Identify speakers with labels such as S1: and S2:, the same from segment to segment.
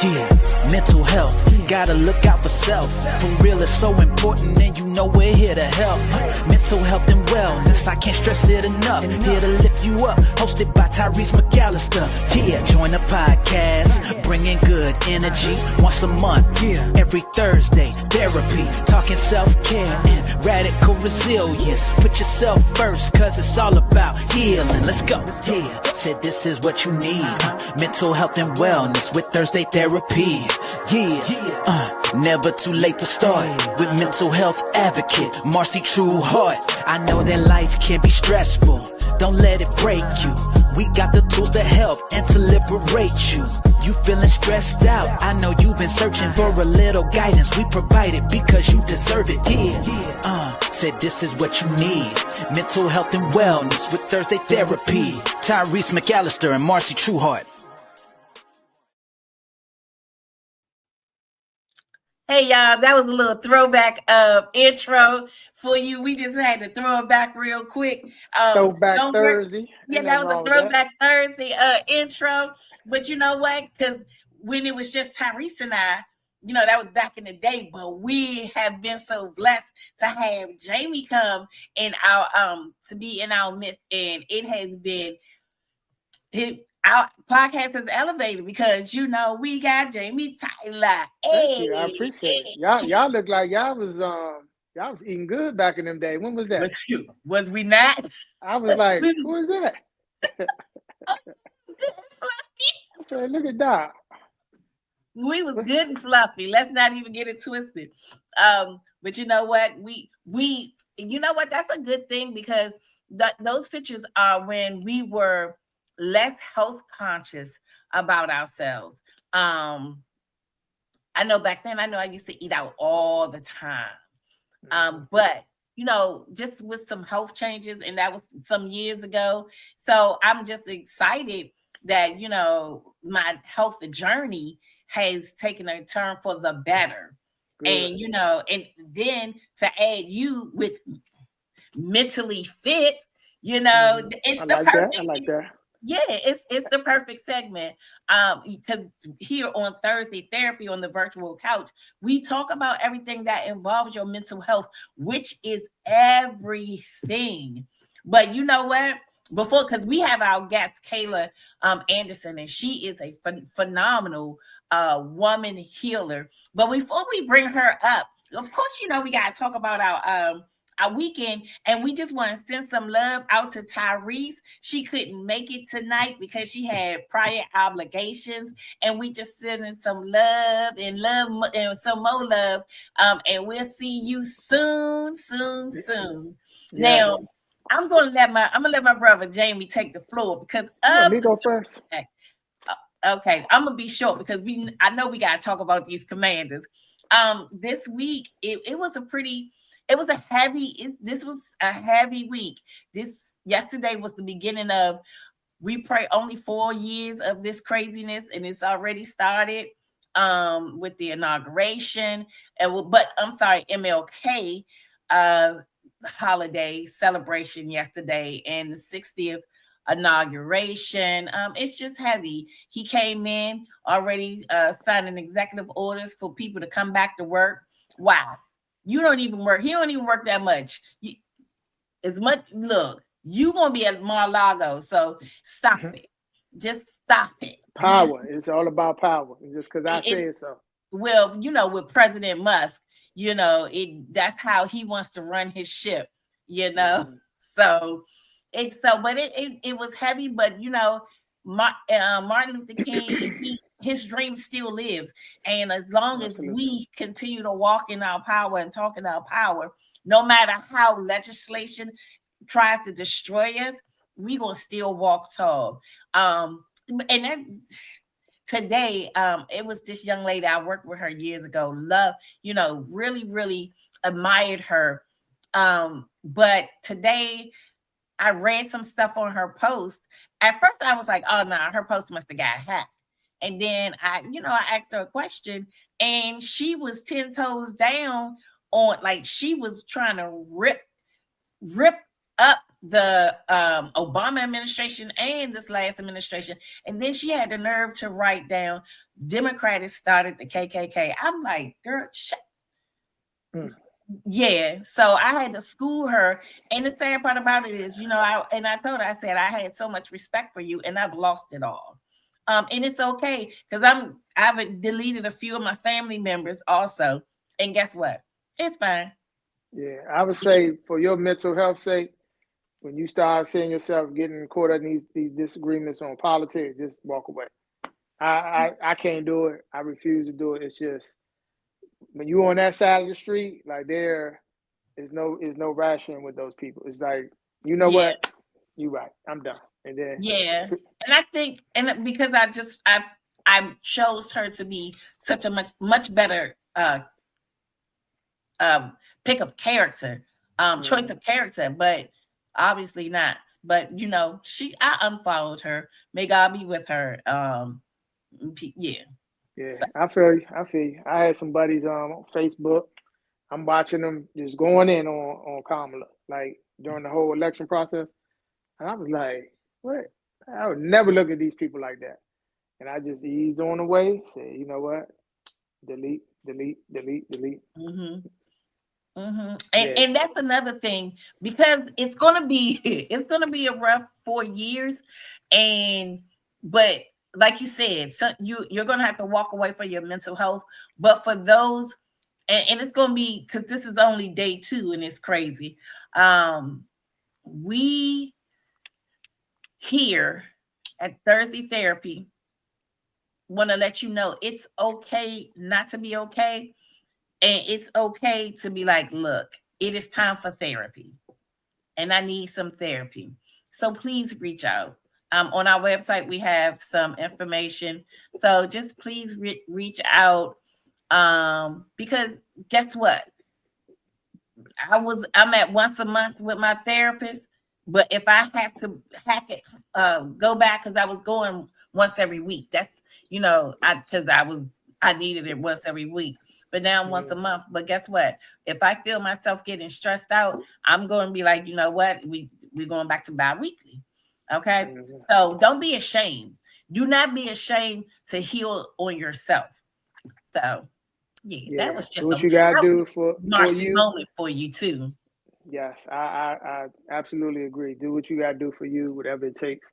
S1: Yeah, mental health, gotta look out for self. For real, it's so important, and you know we're here to help. Mental health and wellness, I can't stress it enough. Here to lift you up, hosted by Tyreese McAllister. Yeah, join the podcast, bringing good energy once a month. Yeah, every Thursday, therapy, talking self-care and radical resilience. Put yourself first, cause it's all about healing. Let's go. Yeah, said this is what you need. Mental health and wellness with Thursday therapy. Yeah, never too late to start with mental health advocate Marcy Trueheart. I know that life can be stressful, don't let it break you. We got the tools to help and to liberate you. You feeling stressed out, I know you've been searching for a little guidance. We provide it because you deserve it. Yeah, said this is what you need. Mental health and wellness with Thursday therapy. Tyreese McAllister and Marcy Trueheart.
S2: Hey y'all, that was a little throwback intro for you. We just had to throw it back real quick.
S3: Throwback Thursday.
S2: Yeah, that was a throwback Thursday intro. But you know what? Because when it was just Tyreese and I, you know, that was back in the day. But we have been so blessed to have Jamie come in our to be in our midst, and it has been our podcast has elevated because you know we got Jamie Tyler.
S3: Hey, I appreciate it. Y'all look like y'all was eating good back in them days. When was that?
S2: Was we not?
S3: I was like, who is that? I said, look at that.
S2: We was good and fluffy. Let's not even get it twisted. But you know what? We you know what? That's a good thing because those pictures are when we were less health conscious about ourselves. I know back then, I used to eat out all the time. But you know, just with some health changes, and that was some years ago. So I'm just excited that, you know, my health journey has taken a turn for the better. Good. And, you know, and then to add you with mentally fit, you know, it's the perfect.
S3: I like that.
S2: Yeah, it's the perfect segment. Because here on Thursday Therapy on the virtual couch, we talk about everything that involves your mental health, which is everything. But you know what? Because we have our guest Kayla Anderson, and she is a phenomenal woman healer. But before we bring her up, of course, you know we got to talk about our weekend, and we just want to send some love out to Tyreese. She couldn't make it tonight because she had prior obligations, and we just sending some love and some more love. And we'll see you soon. Yeah. Now, I'm gonna let my brother Jamie take the floor because
S3: let me go first.
S2: Okay, I'm gonna be short because I know we gotta talk about these commanders. This week it was this was a heavy week. Yesterday was the beginning of, we pray only 4 years of this craziness, and it's already started with the inauguration. But I'm sorry, MLK holiday celebration yesterday and the 60th inauguration. It's just heavy. He came in already signing executive orders for people to come back to work. Wow. You don't even work. He don't even work that much. Look, you gonna be at Mar-a-Lago, so stop it. Just stop it.
S3: Power. It's all about power. Just because I say so.
S2: Well, you know, with President Musk, you know, that's how he wants to run his ship, you know. But it was heavy, but you know, Martin Luther King, his dream still lives. And as long as we continue to walk in our power and talk in our power, no matter how legislation tries to destroy us, we gonna still walk tall. And then today, it was this young lady, I worked with her years ago, really, really admired her. But today I read some stuff on her post. At first I was like, oh no, her post must have got hacked. And then I asked her a question, and she was 10 toes down on, like, she was trying to rip up the Obama administration and this last administration. And then she had the nerve to write down Democrats started the KKK. I'm like, girl, yeah. So I had to school her. And the sad part about it is, I told her, I said, I had so much respect for you and I've lost it all. And it's okay because I've deleted a few of my family members also. And guess what? It's fine.
S3: Yeah, I would say for your mental health sake, when you start seeing yourself getting caught up in these disagreements on politics, just walk away. I can't do it. I refuse to do it. It's just when you on that side of the street, like there is no rationing with those people. It's like, you know what? You right. I'm done. And then
S2: and I think, and because I chose her to be such a much better pick of character, choice of character, but obviously not. But I unfollowed her. May God be with her. Yeah.
S3: So. I feel you. I had some buddies on Facebook. I'm watching them just going in on Kamala, like during the whole election process. And I was like, what? I would never look at these people like that. And I just eased on the way, said, you know what? Delete.
S2: Mm-hmm. Mm-hmm. And that's another thing, because it's gonna be a rough 4 years, but like you said, so you're gonna have to walk away for your mental health. But for those, and it's gonna be, because this is only day 2 and it's crazy. We here at Thursday Therapy want to let you know it's okay not to be okay. And it's okay to be like, look, it is time for therapy and I need some therapy. So please reach out. On our website, we have some information. So just please reach out. Because guess what? I'm at once a month with my therapist, but if I have to hack it, go back, because I was going once every week. That's, I needed it once every week. But now I'm once a month. But guess what? If I feel myself getting stressed out, I'm going to be like, you know what? We're going back to bi-weekly. Okay? Mm-hmm. So don't be ashamed. Do not be ashamed to heal on yourself. So, that was just
S3: what you got to do for
S2: Marcy
S3: you.
S2: Moment for you, too.
S3: Yes, I absolutely agree. Do what you got to do for you, whatever it takes.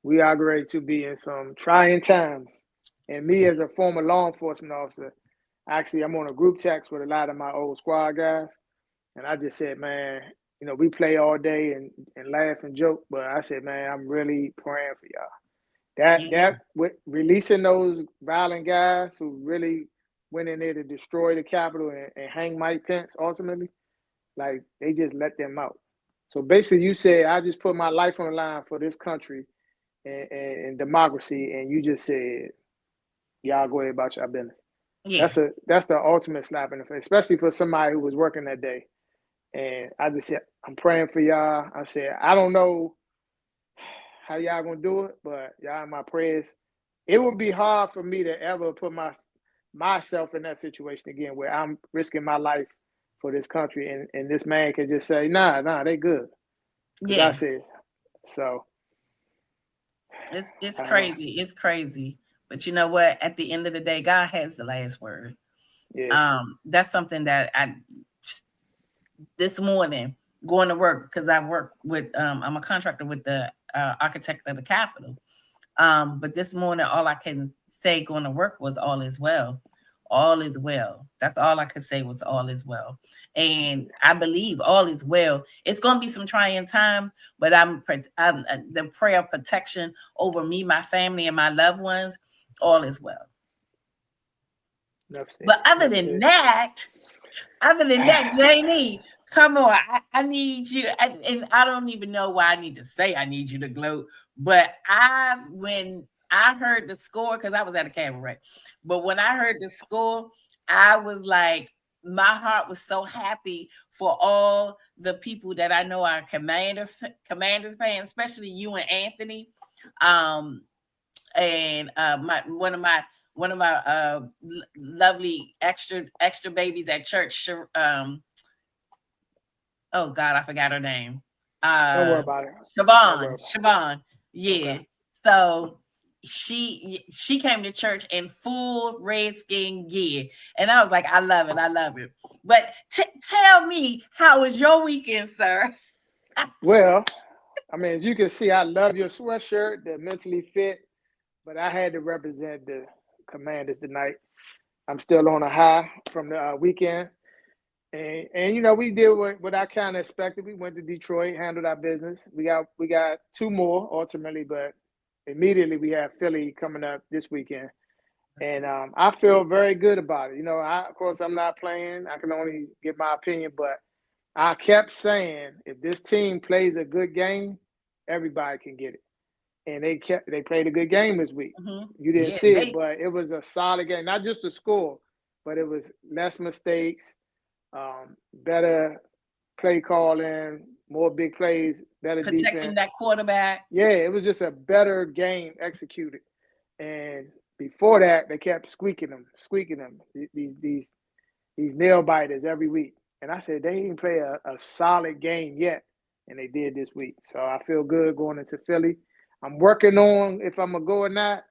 S3: We are ready to be in some trying times. And me, as a former law enforcement officer, actually, I'm on a group text with a lot of my old squad guys. And I just said, man, we play all day and laugh and joke. But I said, man, I'm really praying for y'all. That with releasing those violent guys who really went in there to destroy the Capitol and hang Mike Pence ultimately, like they just let them out. So basically, you said, I just put my life on the line for this country and democracy. And you just said, y'all go ahead about your business. Yeah. That's the ultimate slap in the face, especially for somebody who was working that day. And I just said, I'm praying for y'all. I said, I don't know how y'all gonna do it, but y'all in my prayers. It would be hard for me to ever put myself in that situation again, where I'm risking my life for this country, and this man can just say, nah, they good. Yeah, I said so.
S2: It's crazy. It's crazy. But you know what? At the end of the day, God has the last word. Yeah. That's something that this morning going to work, because I work with I'm a contractor with the architect of the Capitol. But this morning, all I can say going to work was all is well. All is well. That's all I could say was all is well. And I believe all is well. It's going to be some trying times, but I'm the prayer of protection over me, my family, and my loved ones. All is well. But other than that, Janie, come on. I need you. And I don't even know why I need to say I need you to gloat. But when I heard the score, because I was at a cabaret, but when I heard the score, I was like, my heart was so happy for all the people that I know are Commanders fans, especially you and Anthony. And one of my lovely extra babies at church. Oh God, I forgot her name.
S3: Don't worry about it. Don't worry about
S2: Siobhan. Yeah.
S3: Okay.
S2: So she came to church in full redskin gear. And I was like, I love it. I love it. But tell me, how was your weekend, sir?
S3: Well, I mean, as you can see, I love your sweatshirt, the mentally fit, but I had to represent the Commanders tonight. I'm still on a high from the weekend. And you know, we did what I kind of expected. We went to Detroit, handled our business. We got two more ultimately, but immediately we have Philly coming up this weekend. And I feel very good about it. You know, of course, I'm not playing. I can only give my opinion, but I kept saying if this team plays a good game, everybody can get it. And they played a good game this week.
S2: Mm-hmm.
S3: You didn't
S2: Yeah,
S3: see it, but it was a solid game. Not just the score, but it was less mistakes, better play calling, more big plays, better
S2: protecting
S3: defense.
S2: that quarterback.
S3: Yeah, it was just a better game executed. And before that, they kept squeaking them. These nail biters every week. And I said, they didn't play a solid game yet. And they did this week. So I feel good going into Philly. I'm working on if I'm going to go or not.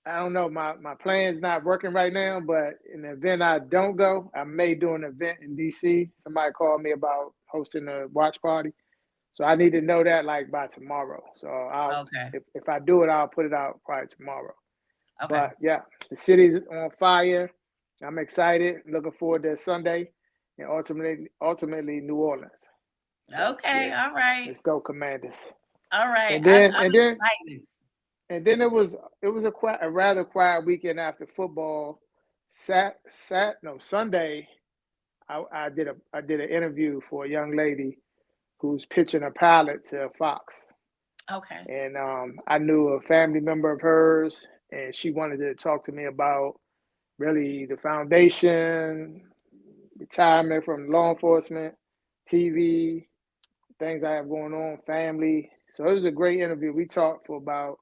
S3: I don't know. My plan's not working right now, but in the event I don't go, I may do an event in D.C. Somebody called me about hosting a watch party. So I need to know that like by tomorrow. So if I do it, I'll put it out probably tomorrow.
S2: Okay.
S3: But yeah, the city's on fire. I'm excited. Looking forward to Sunday and ultimately New Orleans. So,
S2: Okay.
S3: yeah,
S2: All right.
S3: let's go Commanders.
S2: All right.
S3: And then
S2: I'm excited.
S3: And then it was a rather quiet weekend after football. Sunday, I did an interview for a young lady who's pitching a pilot to Fox.
S2: Okay.
S3: And I knew a family member of hers, and she wanted to talk to me about really the foundation, retirement from law enforcement, TV, things I have going on, family. So it was a great interview. We talked for about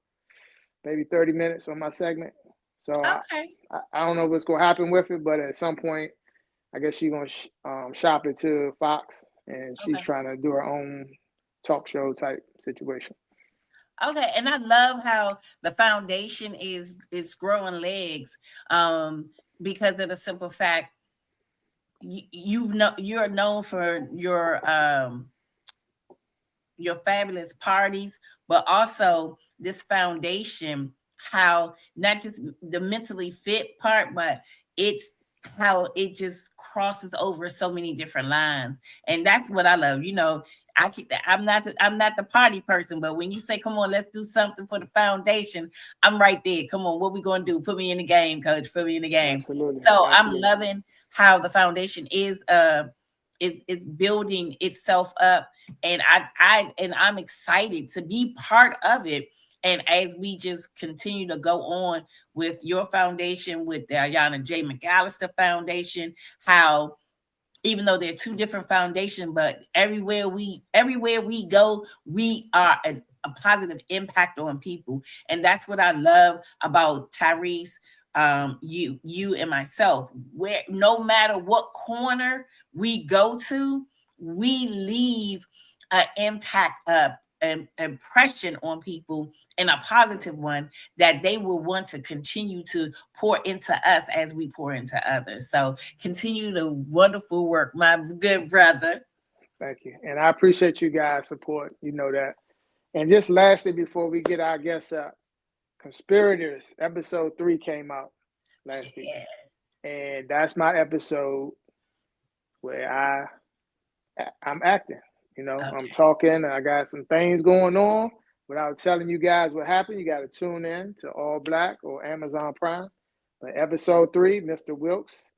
S3: maybe 30 minutes on my segment. So
S2: Okay.
S3: I don't know what's going to happen with it, but at some point, I guess she's going to shop it to Fox, and she's trying to do her own talk show type situation.
S2: Okay, and I love how the foundation is growing legs, because of the simple fact you're known for your fabulous parties, but also this foundation, how not just the mentally fit part, but it's how it just crosses over so many different lines. And that's what I love. You know, I'm not the party person, but when you say, come on, let's do something for the foundation, I'm right there. Come on, what we going to do? Put me in the game, coach. Put me in the game.
S3: Absolutely.
S2: So
S3: Absolutely.
S2: I'm loving how the foundation is building itself up, and I'm excited to be part of it. And as we just continue to go on with your foundation, with the Ayana J. McAllister Foundation, how even though they're two different foundations, but everywhere we go, we are a positive impact on people. And that's what I love about Tyreese, you and myself, where no matter what corner we go to, we leave an impact, an impression on people, and a positive one that they will want to continue to pour into us as we pour into others. So continue the wonderful work, my good brother.
S3: Thank you. And I appreciate you guys' support. You know that. And just lastly, before we get our guests up, Conspirators, episode 3 came out last week. And that's my episode where I'm acting. You know, I'm talking. I got some things going on. Without telling you guys what happened, you got to tune in to All Black or Amazon Prime. But episode 3, Mr. Wilkes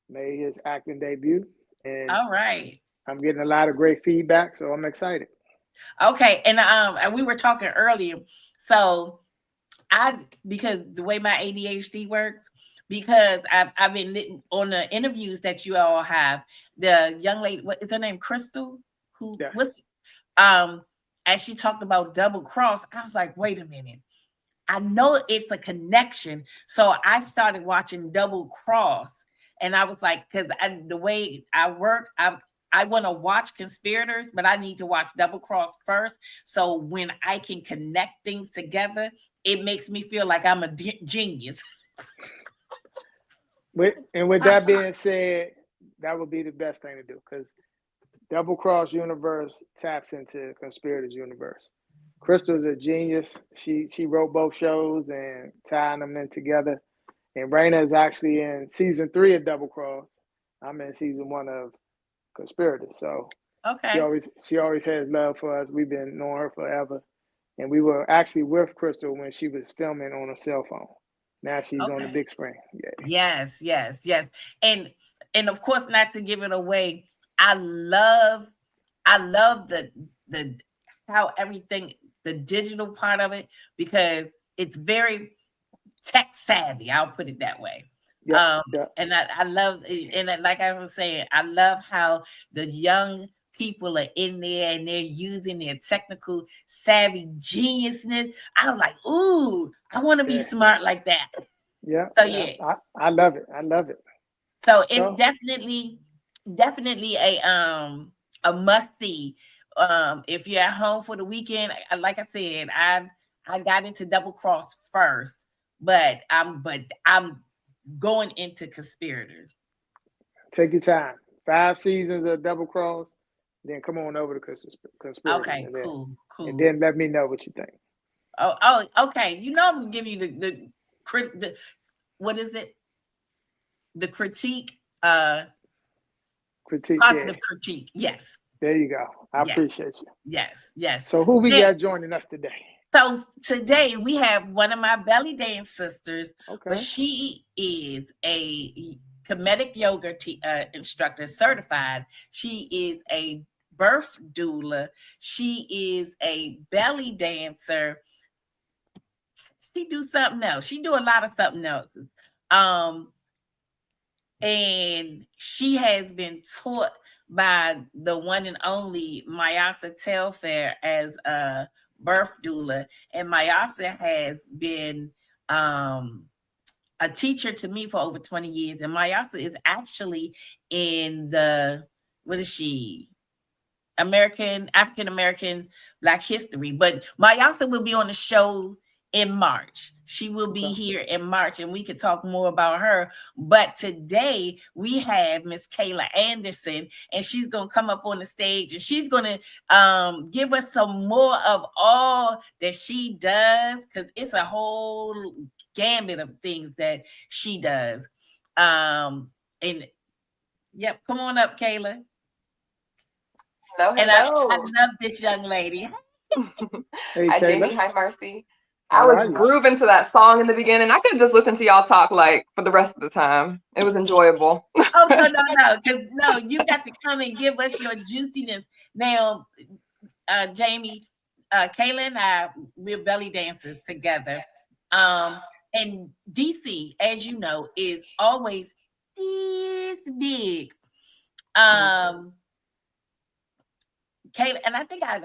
S3: made his acting debut. And
S2: all right,
S3: I'm getting a lot of great feedback, so I'm excited.
S2: Okay, and we were talking earlier. So because the way my ADHD works, because I've been on the interviews that you all have, the young lady, what is her name, Crystal, who was as she talked about double cross, I was like, wait a minute, I know it's a connection. So I started watching Double Cross, and I was like, because the way I work, I I want to watch Conspirators, but I need to watch Double Cross first. So when I can connect things together, it makes me feel like I'm a genius.
S3: With that being said, that would be the best thing to do, because Double Cross universe taps into Conspirators universe. Crystal's a genius. She wrote both shows and tying them in together. And Raina is actually in season 3 of Double Cross. I'm in season 1 of Conspirators. So
S2: okay,
S3: she always has love for us. We've been knowing her forever. And we were actually with Crystal when she was filming on a cell phone. Now she's on the big screen. Yeah.
S2: Yes. And of course, not to give it away, I love the how everything, the digital part of it, because it's very tech savvy. I'll put it that way.
S3: Yep.
S2: And I love, and like I was saying, I love how the young people are in there and they're using their technical savvy geniusness. I was like, ooh, I want to be smart like that.
S3: Yeah.
S2: So yeah.
S3: I love it. I love it.
S2: So it's definitely a must see. If you're at home for the weekend, like I said, I got into Double Cross first, but I'm going into Conspirators.
S3: Take your time. 5 seasons of Double Cross, then come on over to Conspirators.
S2: Okay, cool.
S3: And then let me know what you think.
S2: Oh, okay. You know I'm gonna give you the what is it? The critique. Positive critique. Yes.
S3: There you go. I appreciate you.
S2: Yes.
S3: So who we got joining us today?
S2: So today we have one of my belly dance sisters.
S3: Okay.
S2: But she is a Kemetic yoga instructor, certified. She is a birth doula. She is a belly dancer. She do something else. She do a lot of something else. And she has been taught by the one and only Mayasa Telfair as a birth doula. And Mayasa has been a teacher to me for over 20 years. And Mayasa is actually in the, what is she? African American Black history. But Mayasa will be on the show in March. She will be here in March, and we could talk more about her. But today we have Miss Kayla Anderson, and she's going to come up on the stage, and she's going to give us some more of all that she does, because it's a whole gambit of things that she does. And yep, come on up, Kayla.
S4: Hello.
S2: And I love this young lady.
S3: Hey,
S4: hi,
S3: Kayla.
S4: Jamie. Hi, Marcy. I was grooving to that song in the beginning. I could just listen to y'all talk like for the rest of the time. It was enjoyable.
S2: Oh, no. You got to come and give us your juiciness. Now, Jamie, Kayla and I, we're belly dancers together. And DC, as you know, is always this big. Kayla, and I think I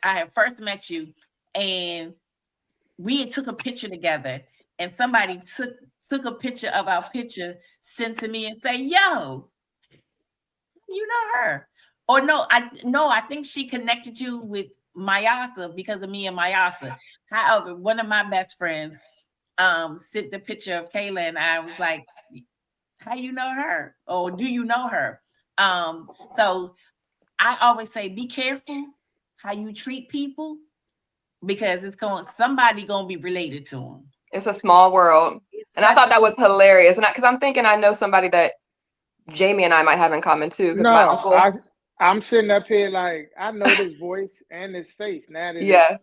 S2: have first met you, and we took a picture together, and somebody took a picture of our picture, sent to me and say, yo, you know her. Or no, I think she connected you with Mayasa because of me and Mayasa. However, one of my best friends sent the picture of Kayla, and I was like, how you know her? Or do you know her? So I always say, be careful how you treat people, because somebody gonna be related to them.
S4: It's a small world. And I thought that was hilarious. And because I'm thinking I know somebody that Jamie and I might have in common too.
S3: No,
S4: my uncle,
S3: I'm sitting up here like, I know this voice and this face. Now that
S4: yeah.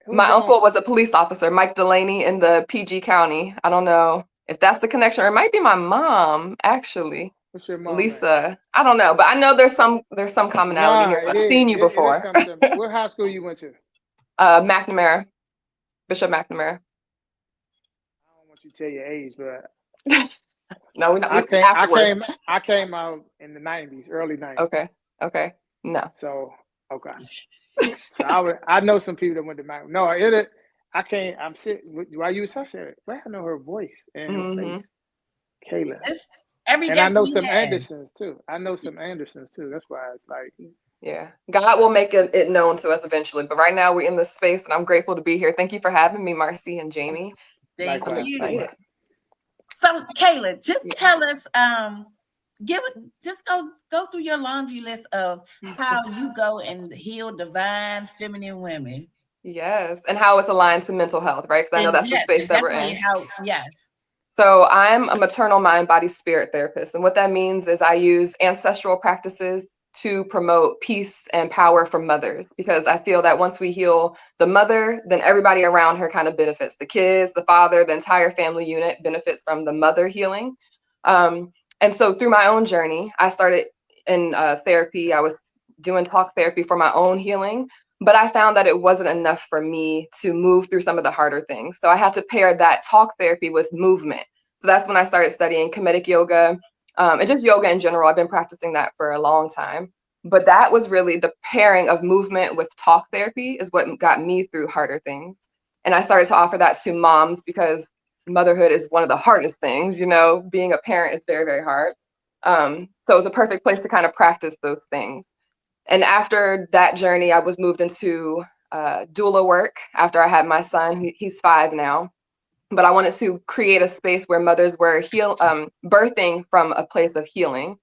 S4: My uncle was a police officer, Mike Delaney, in the PG County. I don't know if that's the connection, or it might be my mom, actually.
S3: What's your mom?
S4: Lisa. Name? I don't know, but I know there's some commonality here. I've seen you before.
S3: What high school you went to?
S4: McNamara. Bishop McNamara.
S3: I don't want you to tell your age, but
S4: no, we're not.
S3: I came out in the 90s, early 90s.
S4: Okay. No.
S3: So so I know some people that went to Mac. No, I can't. I'm sitting while you was talking. Well, I know her voice and her face. Kayla.
S2: Every
S3: And I
S2: guest
S3: know
S2: we
S3: some
S2: have.
S3: Andersons too. That's why it's like,
S4: Yeah, God will make it known to us eventually. But right now we're in this space, and I'm grateful to be here. Thank you for having me, Marcy and Jamie.
S2: Thank
S3: likewise.
S2: you.
S3: Likewise.
S2: So, Kayla, just tell us, just go through your laundry list of how you go and heal divine feminine women.
S4: Yes, and how it's aligned to mental health, right? Because I know that's the space that we're in.
S2: Yes.
S4: So I'm a maternal mind, body, spirit therapist. And what that means is I use ancestral practices to promote peace and power for mothers, because I feel that once we heal the mother, then everybody around her kind of benefits. The kids, the father, the entire family unit benefits from the mother healing. And so through my own journey, I started in therapy. I was doing talk therapy for my own healing. But I found that it wasn't enough for me to move through some of the harder things. So I had to pair that talk therapy with movement. So that's when I started studying Kemetic yoga, and just yoga in general. I've been practicing that for a long time. But that was really the pairing of movement with talk therapy is what got me through harder things. And I started to offer that to moms because motherhood is one of the hardest things. Being a parent is very, very hard. So it was a perfect place to kind of practice those things. And after that journey, I was moved into doula work after I had my son. He's 5 now. But I wanted to create a space where mothers were birthing from a place of healing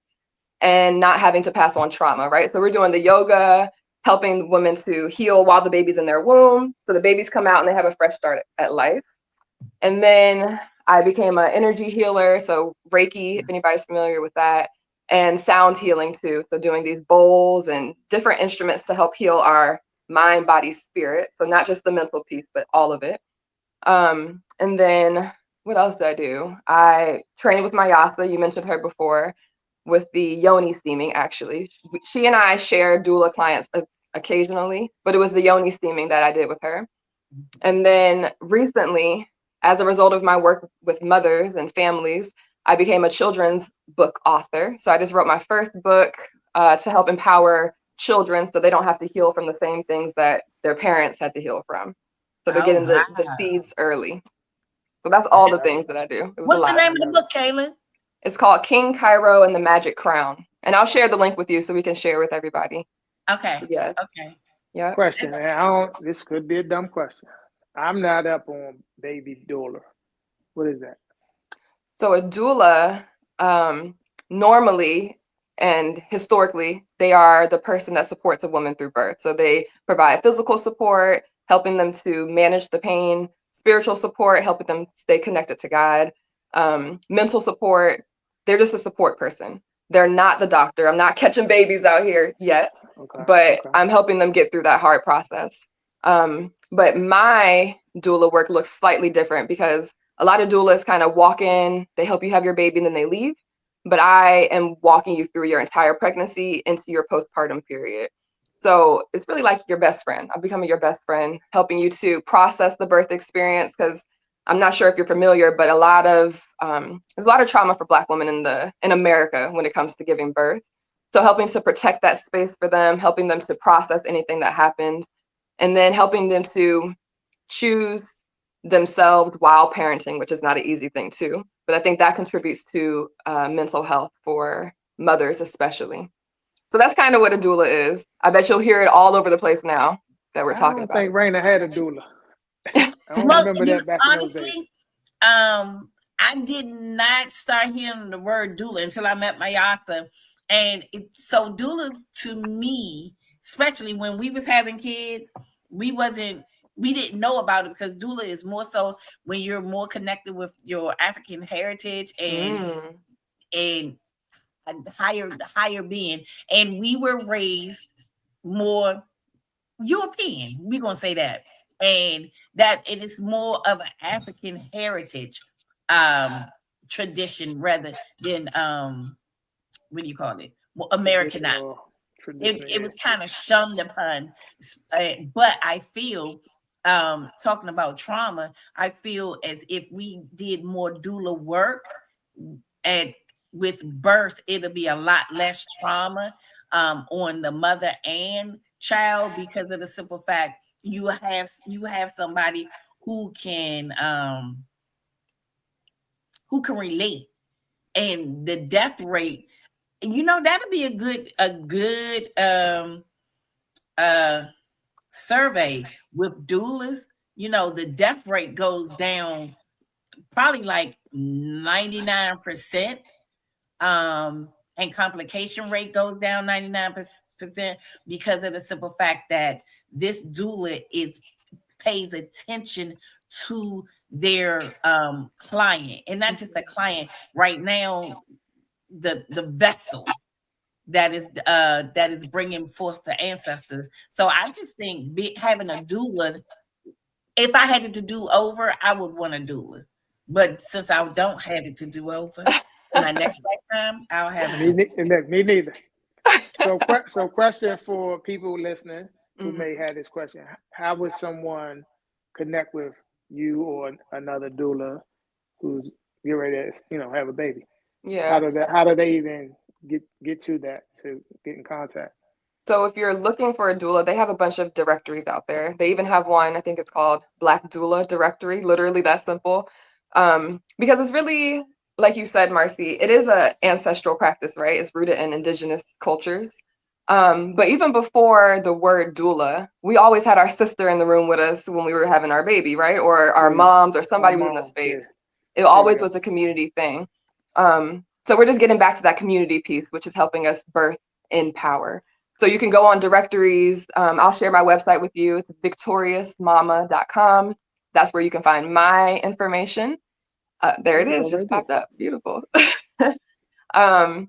S4: and not having to pass on trauma, right? So we're doing the yoga, helping women to heal while the baby's in their womb. So the babies come out and they have a fresh start at life. And then I became an energy healer. So Reiki, if anybody's familiar with that. And sound healing too. So doing these bowls and different instruments to help heal our mind, body, spirit. So not just the mental piece, but all of it. And then what else did I do? I trained with Mayasa. You mentioned her before with the yoni steaming, actually. She and I share doula clients occasionally, but it was the yoni steaming that I did with her. And then recently, as a result of my work with mothers and families, I became a children's book author. So I just wrote my first book to help empower children so they don't have to heal from the same things that their parents had to heal from. So they're getting the seeds early. So that's all the things that I do.
S2: What's the name of the book, Kayla?
S4: It's called King Cairo and the Magic Crown. And I'll share the link with you so we can share with everybody.
S2: Okay.
S4: Yeah.
S2: Okay.
S4: Yeah.
S3: Question. This could be a dumb question. I'm not up on baby doula. What is that?
S4: So a doula, normally and historically, they are the person that supports a woman through birth. So they provide physical support, helping them to manage the pain, spiritual support, helping them stay connected to God, mental support. They're just a support person. They're not the doctor. I'm not catching babies out here yet, but I'm helping them get through that hard process. But my doula work looks slightly different because a lot of doulas kind of walk in, they help you have your baby, and then they leave. But I am walking you through your entire pregnancy into your postpartum period. So it's really like your best friend. I'm becoming your best friend, helping you to process the birth experience, because I'm not sure if you're familiar, but there's a lot of trauma for Black women in America when it comes to giving birth. So helping to protect that space for them, helping them to process anything that happened, and then helping them to choose themselves while parenting, which is not an easy thing too. But I think that contributes to mental health for mothers especially. So that's kind of what a doula is. I bet you'll hear it all over the place now that we're talking about.
S3: I don't think Raina had a doula. I don't remember that back in those days.
S2: Honestly, I did not start hearing the word doula until I met Mayasa. And so doula to me, especially when we was having kids, we didn't know about it, because doula is more so when you're more connected with your African heritage and higher being. And we were raised more European, we're gonna say that, and that it is more of an African heritage tradition rather than what do you call it, more Americanized. It was kind of shunned upon, but I feel talking about trauma, I feel as if we did more doula work and with birth, it'll be a lot less trauma on the mother and child, because of the simple fact you have somebody who can relate and the death rate, that'd be a good survey with doulas. The death rate goes down probably like 99%, and complication rate goes down 99% because of the simple fact that this doula pays attention to their client, and not just the client. Right now, the vessel that is bringing forth the ancestors. So I just think having a doula, if I had it to do over, I would want a doula. But since I don't have it to do over, in my next lifetime, I'll have a doula.
S3: Me neither. So question for people listening who may have this question: how would someone connect with you or another doula who's getting ready to, have a baby?
S4: Yeah.
S3: How do they even get to get in contact?
S4: So if you're looking for a doula, they have a bunch of directories out there. They even have one, I think it's called Black Doula Directory, literally that simple. Because it's really, like you said, Marcy, it is an ancestral practice, right? It's rooted in indigenous cultures. But even before the word doula, we always had our sister in the room with us when we were having our baby, right? Or our moms, or somebody was in the space. Yeah. It always was a community thing. So we're just getting back to that community piece, which is helping us birth in power. So you can go on directories. I'll share my website with you. It's victoriousmama.com. That's where you can find my information. There it is, just popped up. Beautiful. And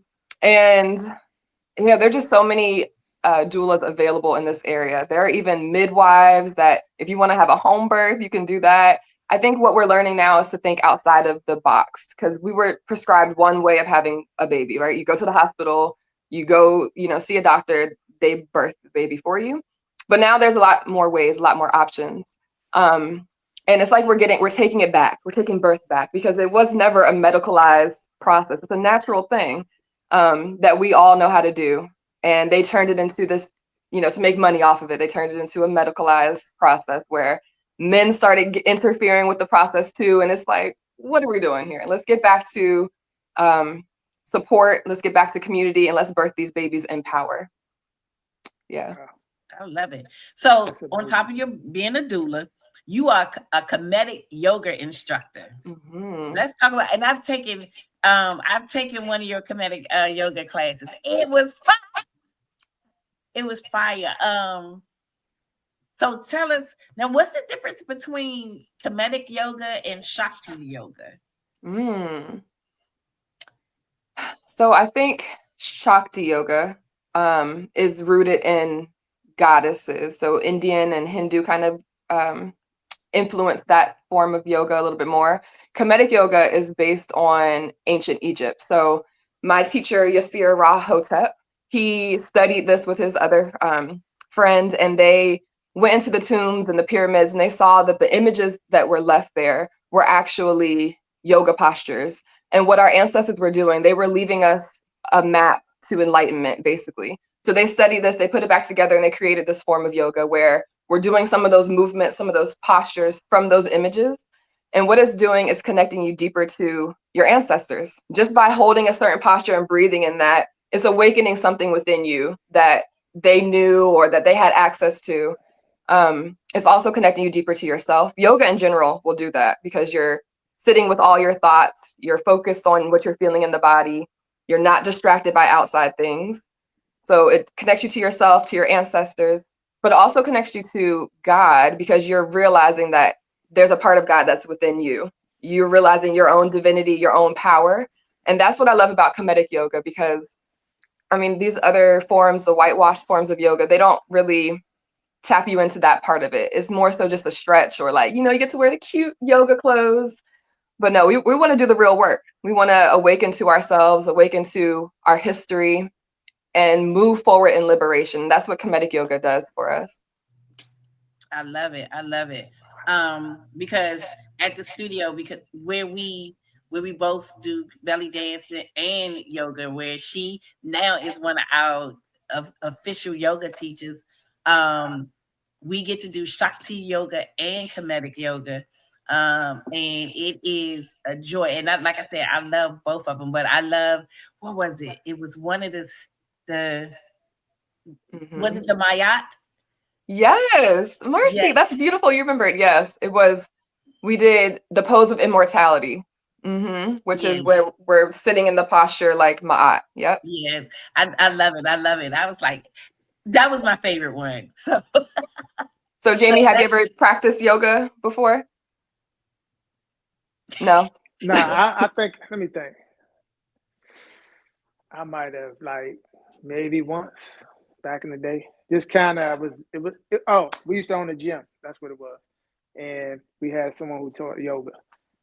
S4: there are just so many doulas available in this area. There are even midwives that if you want to have a home birth, you can do that. I think what we're learning now is to think outside of the box, because we were prescribed one way of having a baby, right? You go to the hospital, you go, see a doctor, they birth the baby for you. But now there's a lot more ways, a lot more options. And it's like we're taking it back. We're taking birth back, because it was never a medicalized process. It's a natural thing that we all know how to do. And they turned it into this, to make money off of it. They turned it into a medicalized process where men started interfering with the process too. And it's like, what are we doing here? Let's get back to support. Let's get back to community, and let's birth these babies in power. Yeah.
S2: I love it. So on top of your being a doula, you are a Kemetic yoga instructor. Mm-hmm. Let's talk about, and I've taken one of your Kemetic yoga classes. It was fire. It was fire. So tell us now, what's the difference between Kemetic yoga and Shakti yoga?
S4: So I think Shakti yoga is rooted in goddesses. So Indian and Hindu kind of influence that form of yoga a little bit more. Kemetic yoga is based on ancient Egypt. So my teacher, Yasir Ra-Hotep, he studied this with his other friends, and they went into the tombs and the pyramids, and they saw that the images that were left there were actually yoga postures. And what our ancestors were doing, they were leaving us a map to enlightenment, basically. So they studied this, they put it back together, and they created this form of yoga where we're doing some of those movements, some of those postures from those images. And what it's doing is connecting you deeper to your ancestors. Just by holding a certain posture and breathing in that, it's awakening something within you that they knew or that they had access to. It's also connecting you deeper to yourself. Yoga in general will do that, because you're sitting with all your thoughts, you're focused on what you're feeling in the body, you're not distracted by outside things. So it connects you to yourself, to your ancestors, but it also connects you to God, because you're realizing that there's a part of God that's within you. You're realizing your own divinity, your own power. And that's what I love about Kemetic yoga, because these other forms, the whitewashed forms of yoga, they don't really tap you into that part of it. It's more so just a stretch, or you get to wear the cute yoga clothes. But no, we want to do the real work. We want to awaken to ourselves, awaken to our history, and move forward in liberation. That's what Kemetic yoga does for us.
S2: I love it. I love it. Because at the studio, because where we both do belly dancing and yoga, where she now is one of our official yoga teachers, we get to do Shakti yoga and Kemetic yoga. And it is a joy. And like I said, I love both of them, but I love, what was it? It was one of the was it the Mayat?
S4: Yes, Marcy,
S2: Yes.
S4: that's beautiful. You remember it. Yes, it was. We did the pose of immortality, which is where we're sitting in the posture like Ma'at. Yep.
S2: Yeah, I love it. I love it. I was like, that was my favorite one.
S4: So Jamie, have you ever practiced yoga before? No.
S3: Nah, I think, let me think. I might have like maybe once back in the day. Just kind of we used to own a gym. That's what it was. And we had someone who taught yoga.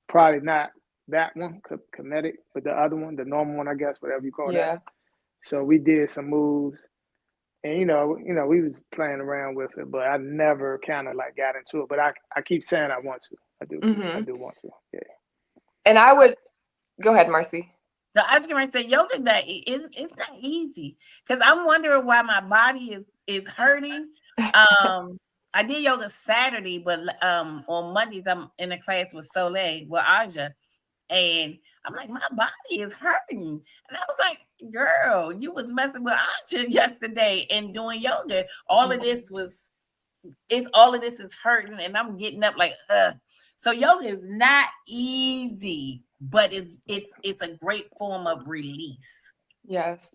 S3: Probably not that one, Kemetic, but the other one, the normal one, I guess, whatever you call that. So we did some moves, and we was playing around with it, but I never kind of like got into it. But I keep saying I want to. I do want to. Yeah.
S4: And I would go ahead, Marcy.
S2: No, I was going to say yoga it's not easy, because I'm wondering why my body is hurting. I did yoga Saturday, but on Mondays I'm in a class with Soleil, with Aja, and I'm like, my body is hurting, and I was like, girl, you was messing with Aja yesterday and doing yoga. All of this is hurting, and I'm getting up like, So yoga is not easy, but it's a great form of release.
S4: Yes.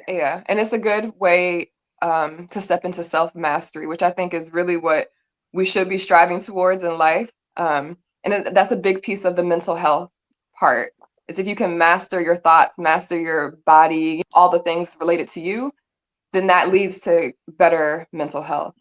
S3: Yeah.
S4: And it's a good way to step into self-mastery, which I think is really what we should be striving towards in life. And that's a big piece of the mental health part. Is if you can master your thoughts, master your body, all the things related to you, then that leads to better mental health.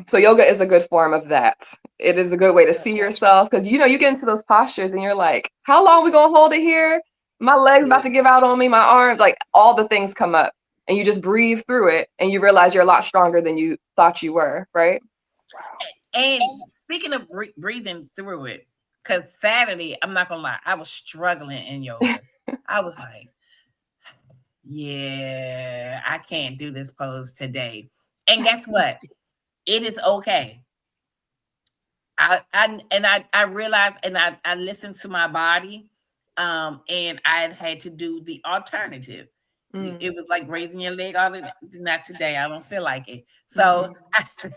S4: So yoga is a good form of that. It is a good way to see yourself, because you get into those postures and you're like, how long are we gonna hold it here? My legs about to give out on me, my arms, like all the things come up, and you just breathe through it and you realize you're a lot stronger than you thought you were, right?
S2: And speaking of breathing through it, because Saturday, I'm not gonna lie, I was struggling in yoga. I was like, yeah, I can't do this pose today. And guess what? It is okay. I realized, and I listened to my body, and I had to do the alternative. It was like raising your leg all the, not today. I don't feel like it. So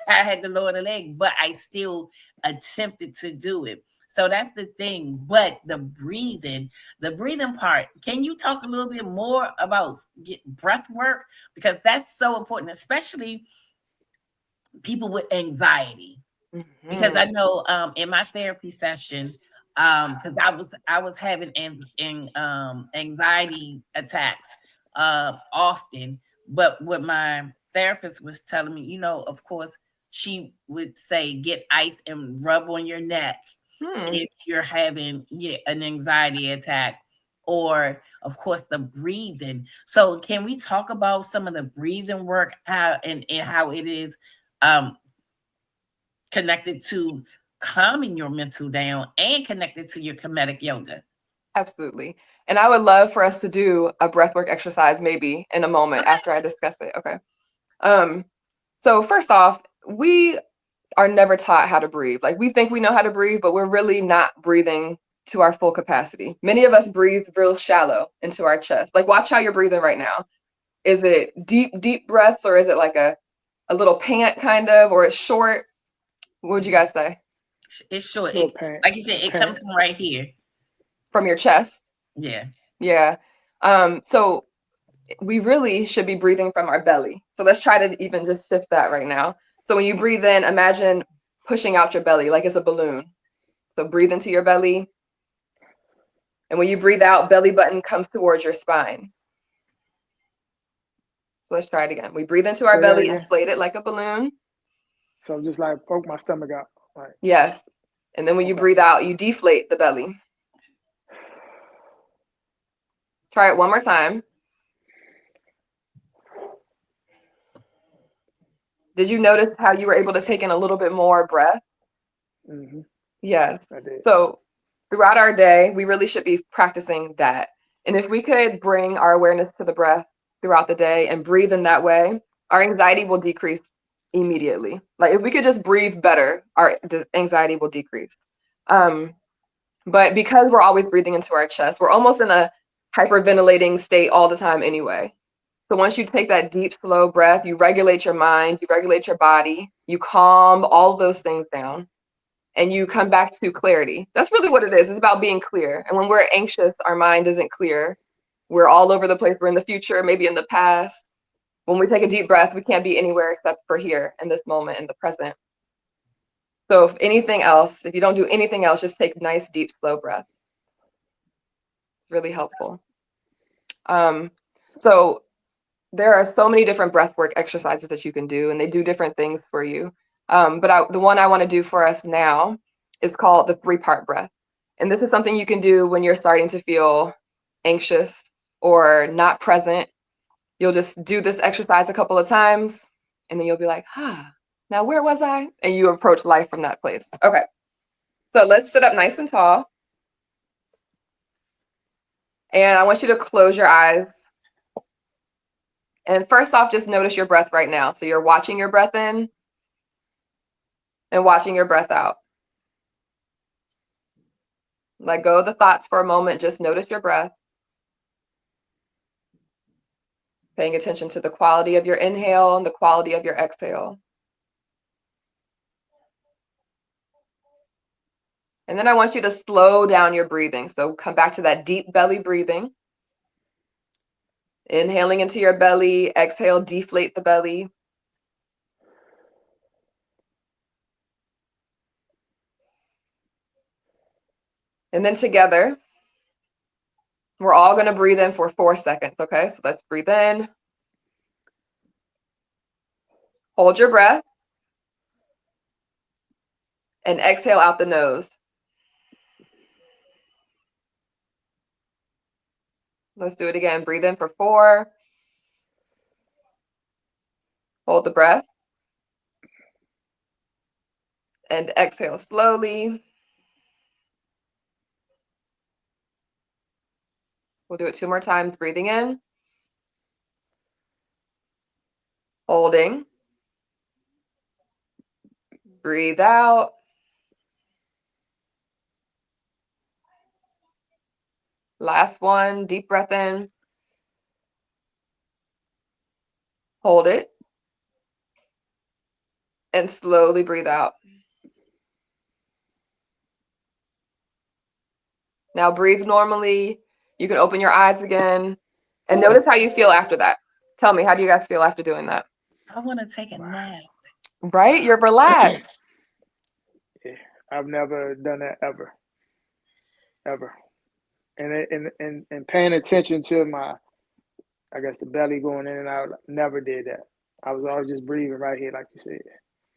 S2: I had to lower the leg, but I still attempted to do it. So that's the thing. But the breathing part, can you talk a little bit more about breath work? Because that's so important, especially people with anxiety. Because I know in my therapy session, because I was having anxiety attacks often, but what my therapist was telling me, of course, she would say get ice and rub on your neck if you're having an anxiety attack, or of course the breathing. So can we talk about some of the breathing work, how it is connected to calming your mental down and connected to your Kemetic yoga?
S4: Absolutely. And I would love for us to do a breathwork exercise maybe in a moment after I discuss it. Okay. So first off, we are never taught how to breathe. Like, we think we know how to breathe, but we're really not breathing to our full capacity. Many of us breathe real shallow into our chest. Like, watch how you're breathing right now. Is it deep, deep breaths, or is it like a little pant kind of, or it's short? What would you guys say?
S2: It's short. Like you said, it comes from right here.
S4: From your chest?
S2: Yeah.
S4: Yeah. So we really should be breathing from our belly. So let's try to even just shift that right now. So when you breathe in, imagine pushing out your belly like it's a balloon. So breathe into your belly. And when you breathe out, belly button comes towards your spine. So let's try it again. We breathe into our belly, inflate it like a balloon.
S3: So just like poke my stomach out. Right.
S4: Yes. And then when you breathe out, you deflate the belly. Try it one more time. Did you notice how you were able to take in a little bit more breath?
S3: Mm-hmm.
S4: Yes.
S3: I did.
S4: So throughout our day, we really should be practicing that. And if we could bring our awareness to the breath throughout the day and breathe in that way, our anxiety will decrease immediately. Like, if we could just breathe better, our anxiety will decrease. But because we're always breathing into our chest, we're almost in a hyperventilating state all the time anyway. So once you take that deep, slow breath, you regulate your mind, you regulate your body, you calm all of those things down, and you come back to clarity. That's really what it is. It's about being clear. And when we're anxious, our mind isn't clear. We're all over the place. We're in the future, maybe in the past. When we take a deep breath, we can't be anywhere except for here in this moment, in the present. So if anything else, if you don't do anything else, just take nice, deep, slow breath. It's really helpful. So there are so many different breathwork exercises that you can do, and they do different things for you. But the one I want to do for us now is called the 3-part breath. And this is something you can do when you're starting to feel anxious or not present. You'll just do this exercise a couple of times, and then you'll be like, now where was I? And you approach life from that place. Okay, so let's sit up nice and tall. And I want you to close your eyes. And first off, just notice your breath right now. So you're watching your breath in and watching your breath out. Let go of the thoughts for a moment. Just notice your breath. Paying attention to the quality of your inhale and the quality of your exhale. And then I want you to slow down your breathing. So come back to that deep belly breathing. Inhaling into your belly, exhale, deflate the belly. And then together, we're all going to breathe in for 4 seconds, okay? So let's breathe in. Hold your breath. And exhale out the nose. Let's do it again. Breathe in for 4. Hold the breath. And exhale slowly. We'll do it 2 more times. Breathing in. Holding. Breathe out. Last one. Deep breath in. Hold it. And slowly breathe out. Now breathe normally. You can open your eyes again. And notice how you feel after that. Tell me, how do you guys feel after doing that?
S2: I want to take a nap.
S4: Right? You're relaxed.
S3: Yeah, I've never done that ever. And paying attention to my, I guess, the belly going in and out, never did that. I was always just breathing right here, like you said.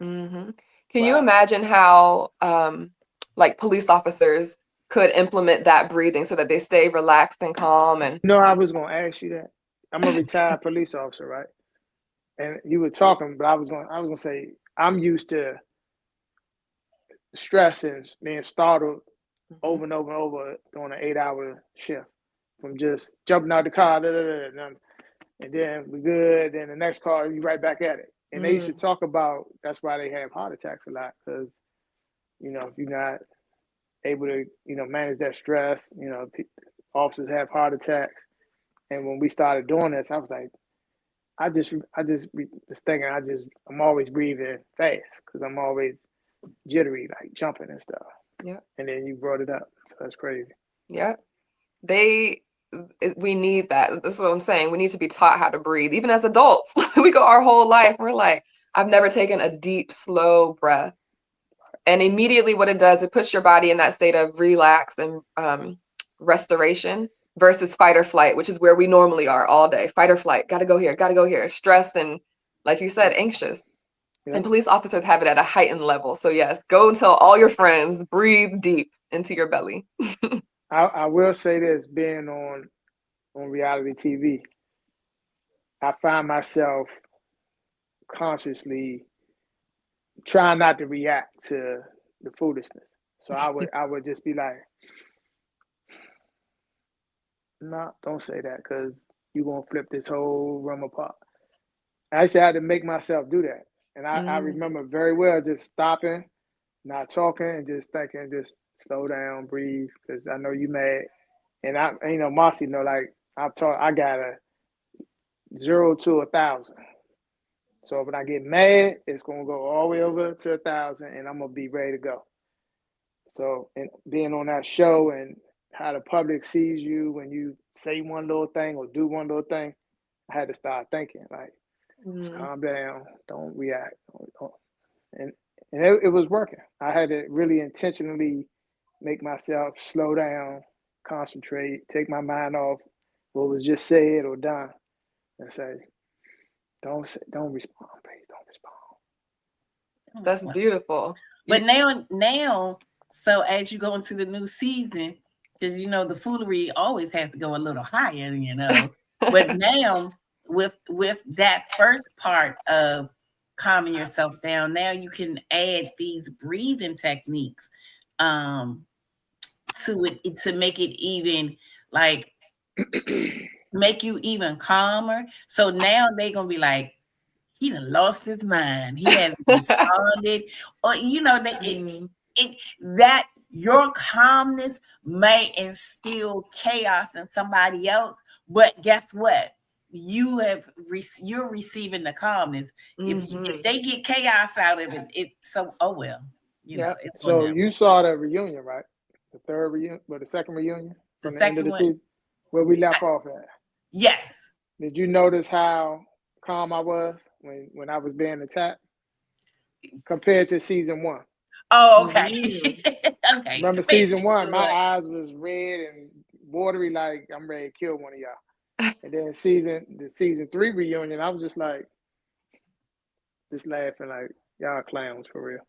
S4: Mm-hmm. Can you imagine how like police officers could implement that breathing so that they stay relaxed and calm? And
S3: I was going to ask you that. I'm a retired police officer, right? And you were talking, but I was going to say, I'm used to stress and being startled over and over and over on an 8-hour shift, from just jumping out the car, and then we're good. Then the next car, you right back at it. And they used to talk about, that's why they have heart attacks a lot, because if you're not able to manage that stress, officers have heart attacks. And when we started doing this, I was like, I just was thinking, I'm always breathing fast because I'm always jittery, like jumping and stuff.
S4: Yeah.
S3: And then you brought it up, so that's crazy.
S4: Yeah. We need that. That's what I'm saying. We need to be taught how to breathe. Even as adults, we go our whole life, we're like, I've never taken a deep, slow breath. And immediately what it does, it puts your body in that state of relax and restoration versus fight or flight, which is where we normally are all day. Fight or flight, gotta go here, stressed and, like you said, anxious. Yeah. And police officers have it at a heightened level. So yes, go and tell all your friends, breathe deep into your belly.
S3: I will say this, being on reality TV, I find myself consciously trying not to react to the foolishness. So I would just be like, no, don't say that, because you're going to flip this whole room apart. I used to have to make myself do that. And I remember very well just stopping, not talking, and just thinking, just slow down, breathe, because I know you mad. And Marcy know, like I got a 0 to 1,000. So when I get mad, it's gonna go all the way over to 1,000, and I'm gonna be ready to go. So, and being on that show and how the public sees you when you say one little thing or do one little thing, I had to start thinking like, just calm down, don't react, don't. And it was working. I had to really intentionally make myself slow down, concentrate, take my mind off what was just said or done, and say, don't respond, please, don't respond.
S4: That's beautiful.
S2: But now, so as you go into the new season, because the foolery always has to go a little higher, But now with that first part of calming yourself down, now you can add these breathing techniques to it to make it even like make you even calmer. So now they're gonna be like, he done lost his mind. He has responded, or that your calmness may instill chaos in somebody else. But guess what? You're receiving the calmness. If they get chaos out of it, it's so well. It's
S3: so you saw the reunion, right? The third reunion, or the second reunion from the end of the season, where we left off at.
S2: Yes.
S3: Did you notice how calm I was when I was being attacked compared to season 1?
S2: Oh, okay. Okay.
S3: Remember season 1, my eyes was red and watery, like I'm ready to kill one of y'all. And then the season 3 reunion, I was just like, just laughing like y'all clowns for real.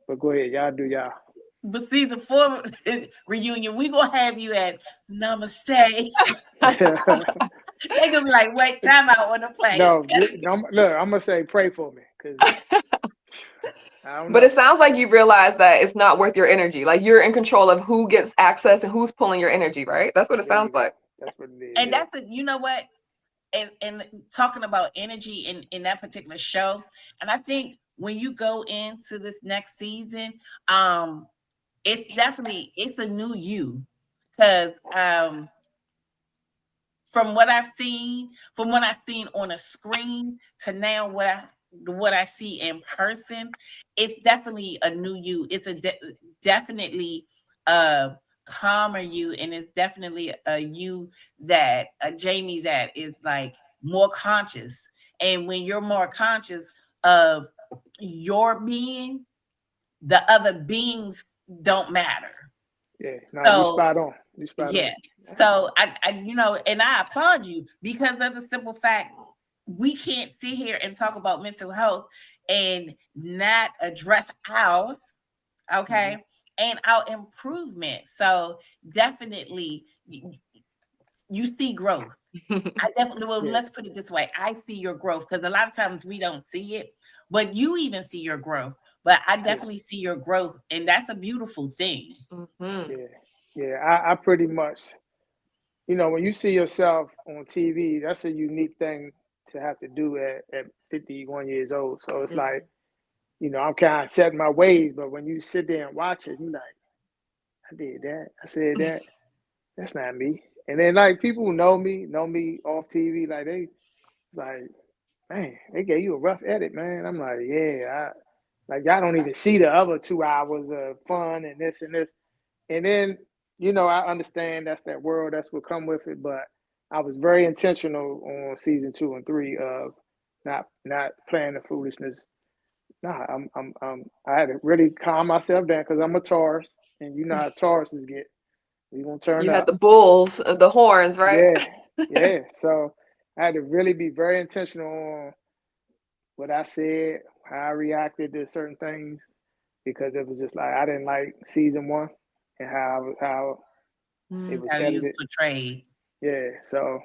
S3: But go ahead, y'all do y'all.
S2: But season 4 reunion, we gonna have you at Namaste. They're gonna be like, wait, time out on the plane.
S3: No, look, I'm gonna say pray for me, because I don't know.
S4: But it sounds like you realize that it's not worth your energy. Like you're in control of who gets access and who's pulling your energy, right? That's what it sounds like.
S3: That's what it is.
S2: And that's what, and talking about energy in that particular show, and I think when you go into this next season, it's a new you, because from what I've seen on a screen to now what I see in person, it's definitely a new you. It's definitely a calmer you, and it's definitely a you that a Jamie that is like more conscious. And when you're more conscious of your being, the other beings don't matter.
S3: Yeah, no, you spot on.
S2: Yeah. So I and I applaud you, because of the simple fact we can't sit here and talk about mental health and not address ours, okay, and our improvement. So definitely you see growth. I definitely let's put it this way. I see your growth, because a lot of times we don't see it, but you even see your growth. But I definitely see your growth, and that's a beautiful thing.
S3: Yeah. I pretty much, when you see yourself on TV, that's a unique thing to have to do at 51 years old. So it's like, I'm kind of setting my ways, but when you sit there and watch it, you're like, I did that, I said that, that's not me. And then like people who know me off TV, like they like, man, they gave you a rough edit, man. I'm like, yeah, y'all don't even see the other 2 hours of fun and this and this. And then, I understand that's that world, that's what come with it, but I was very intentional on season 2 and 3 of not playing the foolishness. Nah, I had to really calm myself down, because I'm a Taurus, and you know how Tauruses get. We gonna turn up.
S4: You had the bulls, the horns, right?
S3: Yeah. So I had to really be very intentional on what I said, how I reacted to certain things, because it was just like I didn't like season 1 and how it was edited.
S2: You portrayed.
S3: Yeah. So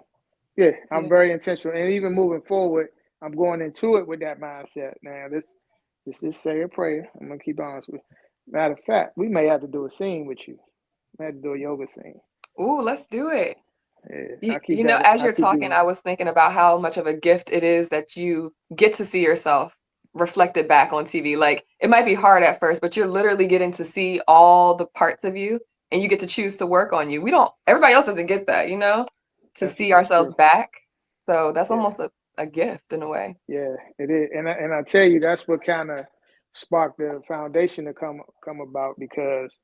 S3: I'm very intentional, and even moving forward, I'm going into it with that mindset. Now, just say a prayer. I'm gonna keep honest with you. Matter of fact, we may have to do a scene with you. We had to do a yoga scene.
S4: Ooh, let's do it.
S3: Yeah,
S4: as you're talking, I was thinking about how much of a gift it is that you get to see yourself reflected back on TV. Like, it might be hard at first, but you're literally getting to see all the parts of you, and you get to choose to work on you. Everybody else doesn't get that, to see ourselves
S3: true.
S4: back. So that's
S3: Yeah.
S4: almost a gift in a way.
S3: Yeah, it is. And I tell you, that's what kind of sparked the foundation to come about, because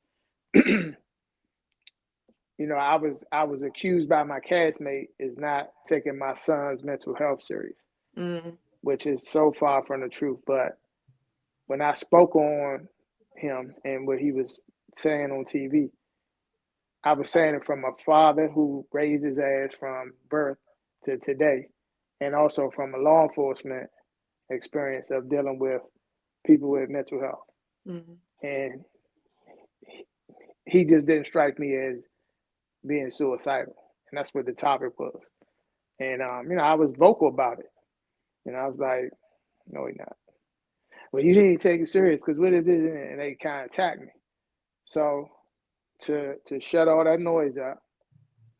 S3: I was accused by my castmate is not taking my son's mental health serious, which is so far from the truth. But when I spoke on him and what he was saying on TV, I was saying it from a father who raised his ass from birth to today, and also from a law enforcement experience of dealing with people with mental health. And he just didn't strike me as being suicidal. And that's what the topic was. And, I was vocal about it. And I was like, no, he's not. Well, you didn't take it serious because what is it? And they kind of attacked me. So to shut all that noise up,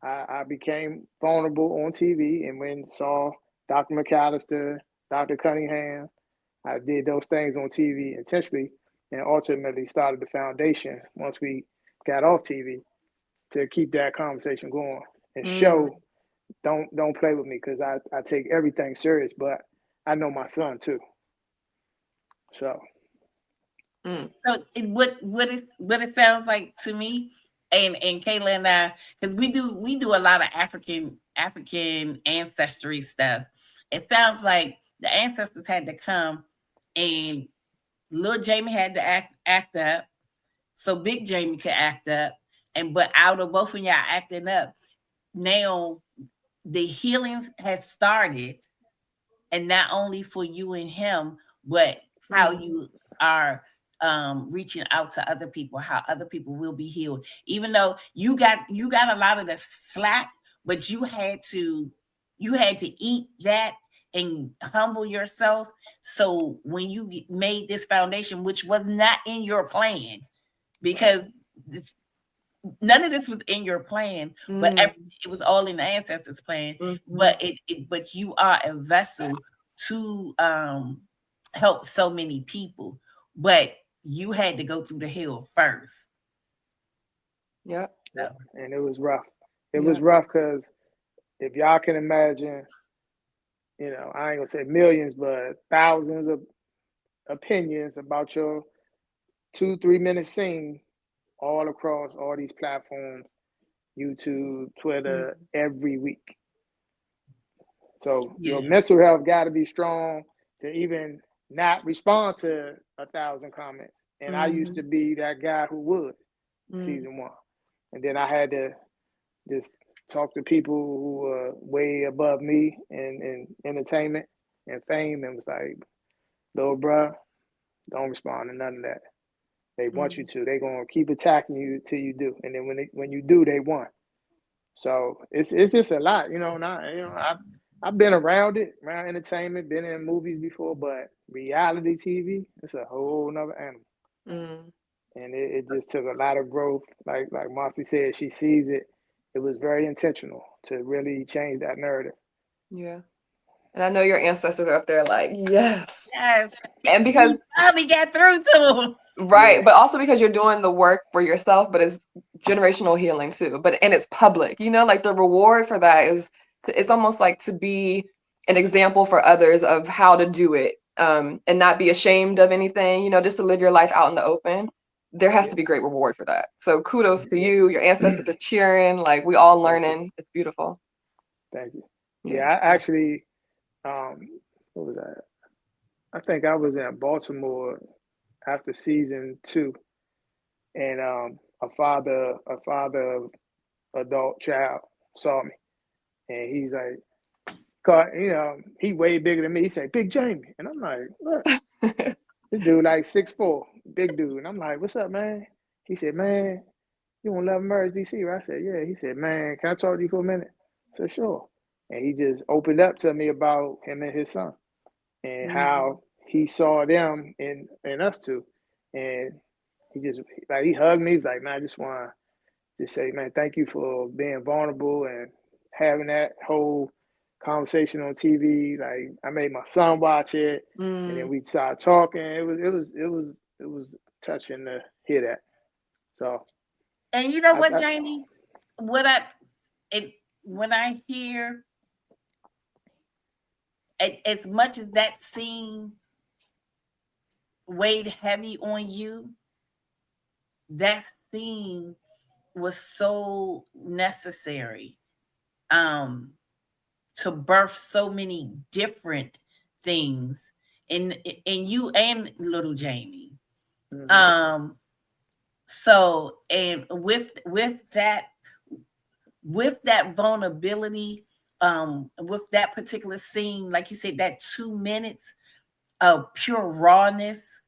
S3: I became vulnerable on TV and went and saw Dr. McAllister, Dr. Cunningham. I did those things on TV intentionally, and ultimately started the foundation once we got off TV to keep that conversation going and show don't play with me, because I take everything serious, but I know my son too. So
S2: what it sounds like to me, and Kayla and I, because we do a lot of African ancestry stuff. It sounds like the ancestors had to come, and little Jamie had to act up, so big Jamie could act up, but out of both of y'all acting up, now the healings has started, and not only for you and him, but how you are reaching out to other people, how other people will be healed. Even though you got a lot of the slack, but you had to eat that and humble yourself. So when you made this foundation, which was not in your plan, because none of this was in your plan, but it was all in the ancestors' plan. But but you are a vessel to help so many people, but you had to go through the hell first.
S4: Yeah.
S2: So.
S3: And it was rough. It was rough because if y'all can imagine, I ain't gonna say millions, but thousands of opinions about your 2-3 minute scene all across all these platforms, YouTube, Twitter, every week. So your mental health got to be strong to even not respond to 1,000 comments. And I used to be that guy who would, season 1. And then I had to just talk to people who were way above me in entertainment and fame, and was like, little bruh, don't respond to none of that. They want you to. They're going to keep attacking you till you do. And then when you do, they won. So it's just a lot, and I've been around entertainment, been in movies before, but reality TV, it's a whole nother animal. And it just took a lot of growth. Like Marcy said, she sees it. It was very intentional to really change that narrative.
S4: Yeah. And I know your ancestors are up there like, yes.
S2: Yes.
S4: And because
S2: we got through to them.
S4: Right. Yeah. But also because you're doing the work for yourself, but it's generational healing too. And it's public, like the reward for that is it's almost like to be an example for others of how to do it, and not be ashamed of anything, just to live your life out in the open. There has to be great reward for that. So kudos to you, your ancestors are cheering, like we all learning. It's beautiful.
S3: Thank you. Yeah, I actually, what was that? I think I was in Baltimore after season 2, and a father of adult child saw me, and he's like, he way bigger than me. He said, "Big Jamie," and I'm like, "Look, this dude like 6'4", big dude," and I'm like, "What's up, man?" He said, "Man, you want Love Merge DC?" Right? I said, "Yeah." He said, "Man, can I talk to you for a minute?" I said, "Sure." And he just opened up to me about him and his son, and how he saw them in us two. And he just he hugged me. He's like, "Man, I just want to just say, man, thank you for being vulnerable and having that whole conversation on TV. Like I made my son watch it, and then we started talking. It was touching to hear that. So,
S2: and you know what, Jamie? When I hear, as much as that scene weighed heavy on you, that scene was so necessary to birth so many different things in you and little Jamie. So, and with that vulnerability, with that particular scene, like you said, that 2 minutes of pure rawness,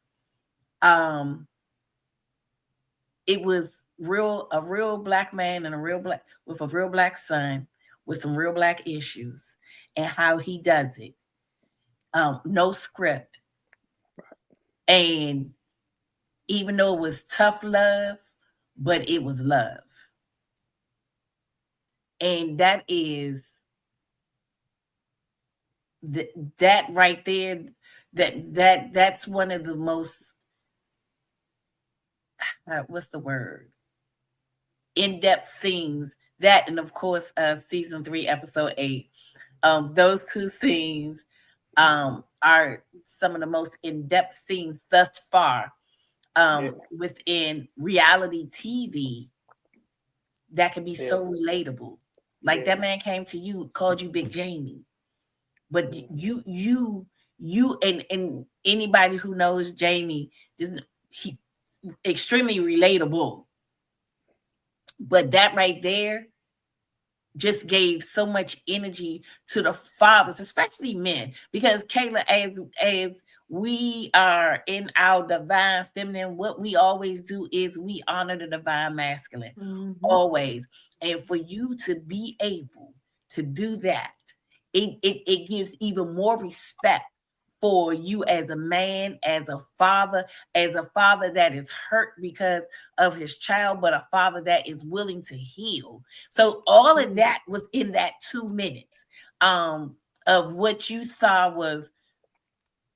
S2: it was a real black man and with a real black son with some real black issues, and how he does it. No script. And even though it was tough love, but it was love. And that is that right there, that's one of the most what's the word? In-depth scenes. That, and of course, season 3, episode 8. Those 2 scenes are some of the most in-depth scenes thus far within reality TV that can be so relatable. Like that man came to you, called you Big Jamie, but you and anybody who knows Jamie, he extremely relatable. But that right there just gave so much energy to the fathers, especially men, because Kayla, as we are in our divine feminine, what we always do is we honor the divine masculine, always. And for you to be able to do that, it gives even more respect for you as a man, as a father that is hurt because of his child, but a father that is willing to heal. So all of that was in that 2 minutes. Of what you saw was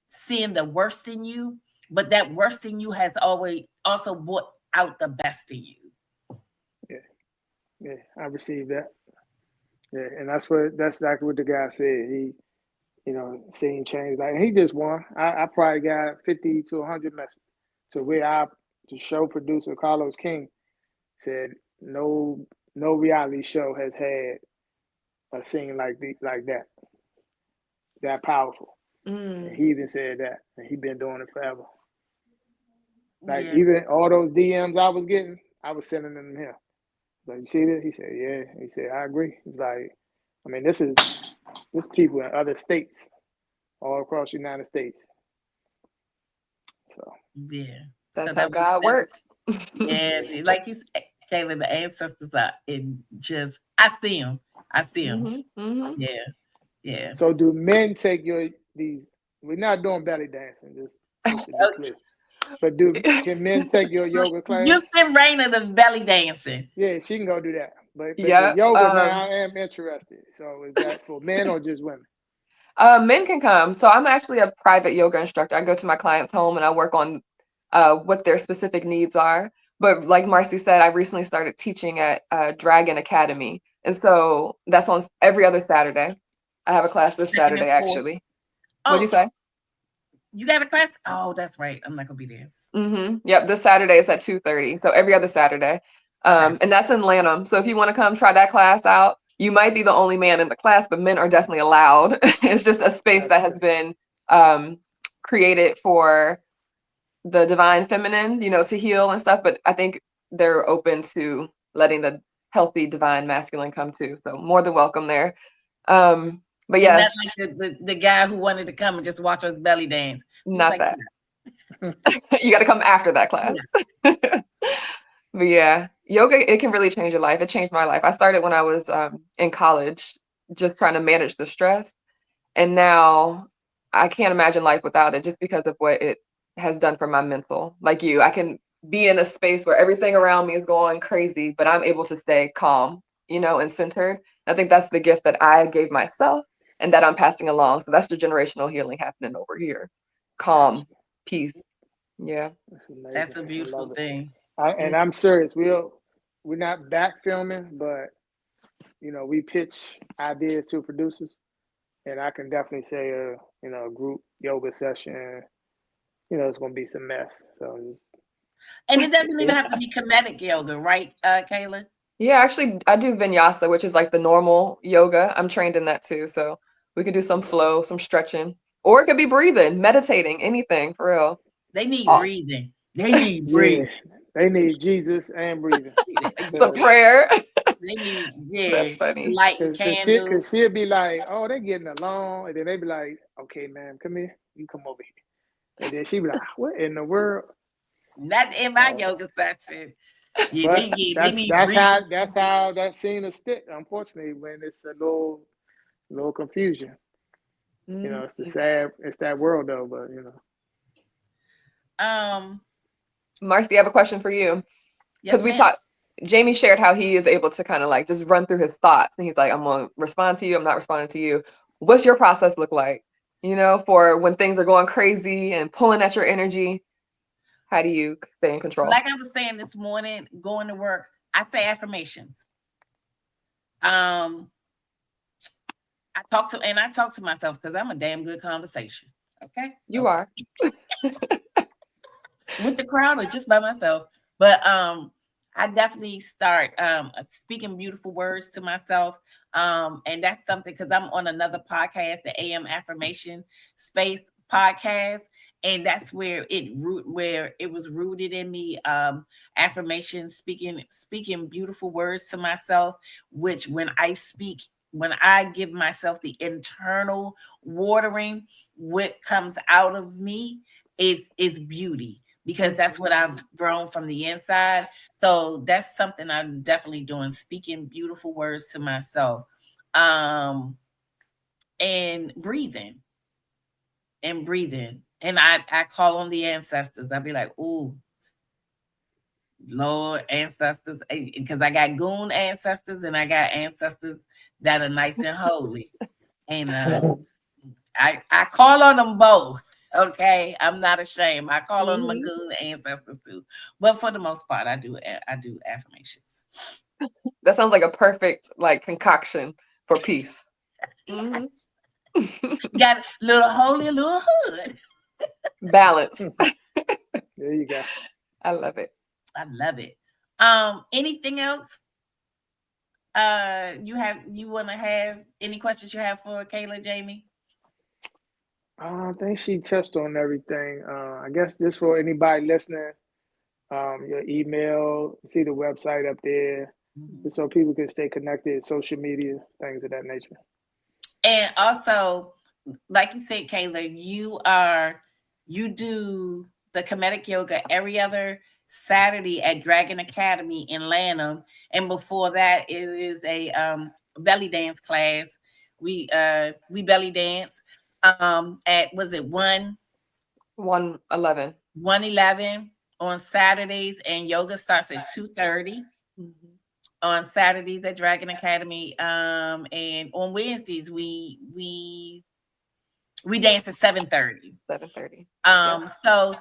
S2: seeing the worst in you, but that worst in you has always also brought out the best in you.
S3: Yeah, I received that. Yeah, and that's exactly what the guy said. He, seeing change. Like he just won. I probably got 50 to 100 messages. So the show producer Carlos King said no reality show has had a scene like that powerful. And he even said that, and he been doing it forever. Like even all those DMs I was getting, I was sending them to him. Like, you see this? He said, yeah. He said, I agree. He's like, I mean, this people in other states, all across the United States. So
S4: that's how God works.
S2: Yeah, like you said, Kayla, the ancestors are I see them. Yeah.
S3: So do men take these? We're not doing belly dancing, just to be clear. But can men take your yoga class?
S2: You send Raina the belly dancing.
S3: Yeah, she can go do that. But the yoga now, I am interested. So is that for men or just women?
S4: Men can come. So I'm actually a private yoga instructor. I go to my client's home and I work on what their specific needs are. But like Marcy said, I recently started teaching at Dragon Academy. And so that's on every other Saturday. I have a class this Saturday, actually. What'd you say?
S2: You got a class? Oh, that's right. I'm not going to be there.
S4: Yep. This Saturday is at 2:30. So every other Saturday. And that's in Lanham. So if you want to come try that class out, you might be the only man in the class, but men are definitely allowed. It's just a space that has been created for the divine feminine, to heal and stuff. But I think they're open to letting the healthy divine masculine come too. So more than welcome there. But yeah,
S2: that's like the guy who wanted to come and just watch us belly dance.
S4: Not like, that. You got to come after that class. Yeah. But yeah, yoga, it can really change your life. It changed my life. I started when I was in college, just trying to manage the stress. And now I can't imagine life without it, just because of what it has done for my mental. Like you, I can be in a space where everything around me is going crazy, but I'm able to stay calm, and centered. I think that's the gift that I gave myself. and that I'm passing along. So that's the generational healing happening over here. Calm, peace. Yeah.
S3: That's amazing.
S2: That's a beautiful thing.
S3: And I'm serious. We're not back filming, but we pitch ideas to producers, and I can definitely say a group yoga session. It's gonna be some mess. So
S2: and it doesn't even have to be Kemetic yoga, right, Kayla?
S4: Yeah, actually, I do vinyasa, which is like the normal yoga. I'm trained in that too. So we could do some flow, some stretching, or it could be breathing, meditating, anything for real.
S2: They need breathing. They need breathing.
S3: They need Jesus and breathing.
S4: Some prayer.
S2: They need,
S4: That's funny.
S2: light candles.
S3: Because she'll be like, oh, they're getting along. And then they be like, okay, man, come here. You come over here. And then she be like, what in the world?
S2: Not in my yoga session. Yeah,
S3: But
S2: they need
S3: that's how that scene is stick, unfortunately, when it's a little confusion. It's it's that world though, but
S4: Marcy, I have a question for you. Because we talked, Jamie shared how he is able to kind of like just run through his thoughts, and he's like, I'm gonna respond to you, I'm not responding to you. What's your process look like? For when things are going crazy and pulling at your energy? How do you stay in control?
S2: Like I was saying this morning, going to work, I say affirmations. I talk to myself because I'm a damn good conversation. Okay.
S4: You are.
S2: With the crowd or just by myself. But I definitely start speaking beautiful words to myself. And that's something because I'm on another podcast, the AM Affirmation Space podcast. And that's where it was rooted in me. Affirmations, speaking beautiful words to myself, which when I give myself the internal watering, what comes out of me is beauty, because that's what I've grown from the inside. So that's something I'm definitely doing, speaking beautiful words to myself, and breathing. And I call on the ancestors. I'll be like, ooh, Lord, ancestors, because I got goon ancestors and I got ancestors that are nice and holy. And I call on them both. Okay, I'm not ashamed. I call on my goon ancestors too. But for the most part, I do affirmations.
S4: That sounds like a perfect concoction for peace.
S2: Got a little holy, a little hood.
S4: Balance.
S3: There you go.
S4: I love it.
S2: I love it. Anything else? You want to have any questions you have for Kayla, Jamie?
S3: I think she touched on everything. I guess this for anybody listening, your email, see the website up there, just so people can stay connected, social media, things of that nature.
S2: And also, like you said, Kayla, you do the Kemetic yoga every other Saturday at Dragon Academy in Lanham, and before that, it is a belly dance class. We belly dance at, was it 111 on Saturdays, and yoga starts at 2:30 on Saturdays at Dragon Academy. And on Wednesdays we dance at 7:30.
S4: 7:30.
S2: So